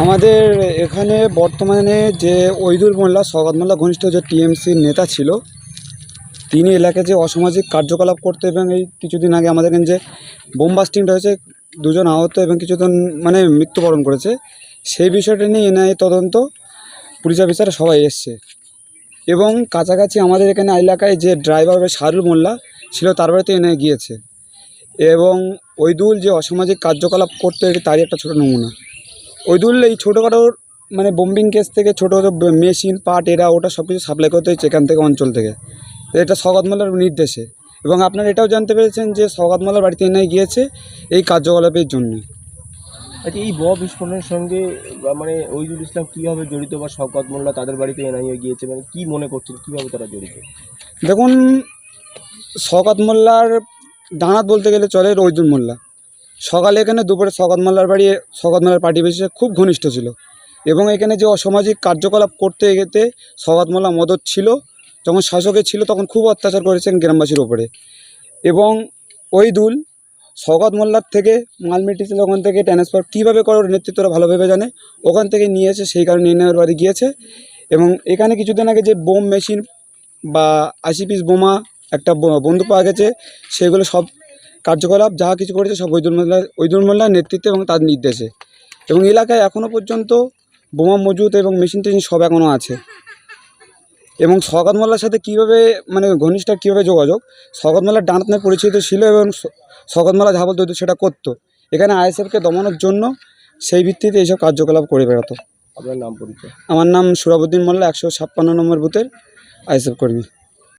আমাদের এখানে বর্তমানে যে ওইদুল মোল্লা, সওগাত মোল্লা ঘনিষ্ঠ যে টিএমসির নেতা ছিল, তিনি এলাকায় যে অসামাজিক কার্যকলাপ করতে এবং এই কিছুদিন আগে আমাদের এখানে যে বোম বাস্টিংটা হয়েছে, দুজন আহত এবং কিছুজন মৃত্যুবরণ করেছে, সেই বিষয়টা নিয়ে এনআইএ তদন্ত পুলিশ অফিসার সবাই এসছে। এবং কাছাকাছি আমাদের এখানে এলাকায় যে ড্রাইভার শাহরুল মোল্লা ছিল, তার বাড়িতে এনআইএ গিয়েছে। এবং ওইদুল যে অসামাজিক কার্যকলাপ করতে তারই একটা ছোটো নমুনা। ওইদুল এই ছোটোখাটো বোম্বিং কেস থেকে ছোটো মেশিন পার্ট এরা ওটা সব কিছু সাপ্লাই করতে হচ্ছে এখান থেকে, অঞ্চল থেকে। এটা সওগাত মোল্লার নির্দেশে। এবং আপনারা এটাও জানতে পেরেছেন যে সওগাত মোল্লার বাড়িতে এনআইএ গিয়েছে এই কার্যকলাপের জন্য। আচ্ছা, এই বোমা বিস্ফোরণের সঙ্গে ওইদুল ইসলাম কীভাবে জড়িত, বা শওকত মোল্লা তাদের বাড়িতে এনআইএ গিয়েছে, কী মনে করছেন, কীভাবে তারা জড়িত? দেখুন, সওগাত মোল্লার ডানাত বলতে গেলে চলে ওইদুল মোল্লা। সকালে এখানে, দুপুরে সওগাত মোল্লার বাড়ি, সওগাত মোল্লার পার্টি বেশি খুব ঘনিষ্ঠ ছিল। এবং এখানে যে অসামাজিক কার্যকলাপ করতে গেতে সওগাত মোল্লা মদত ছিল, যখন শাসকে ছিল তখন খুব অত্যাচার করেছেন গ্রামবাসীর ওপরে। এবং ওইদুল সওগাত মোল্লার থেকে মাল মেটেরিয়াল ওখান থেকে ট্রান্সফার কীভাবে করে ওর নেতৃত্বরা ভালোভাবে জানে, ওখান থেকে নিয়েছে, সেই কারণে এনআইএর বাড়ি গিয়েছে। এবং এখানে কিছুদিন আগে যে বোম মেশিন বা 80 পিস বোমা, একটা বন্দুক পাওয়া গেছে, সেগুলো সব কার্যকলাপ যা কিছু করেছে সব ওইদুল মোল্লার নেতৃত্বে এবং তার নির্দেশে। এবং এলাকায় এখনও পর্যন্ত বোমা মজুত এবং মেশিন টেশিন সব এখনও আছে। এবং সওগাত মোল্লার সাথে কীভাবে ঘনিষ্ঠ কীভাবে যোগাযোগ, সওগাত মোল্লার ডানাত নামে পরিচিত ছিল এবং সওগাত মোল্লা যা বলতো সেটা করতো। এখানে আইএসএফকে দমানোর জন্য সেই ভিত্তিতে এইসব কার্যকলাপ করে বেড়াতো। আপনার নাম, পরিচয়? আমার নাম সুরাবুদ্দিন মোল্লা, 156 নম্বর বুথের আইএসএফ কর্মী।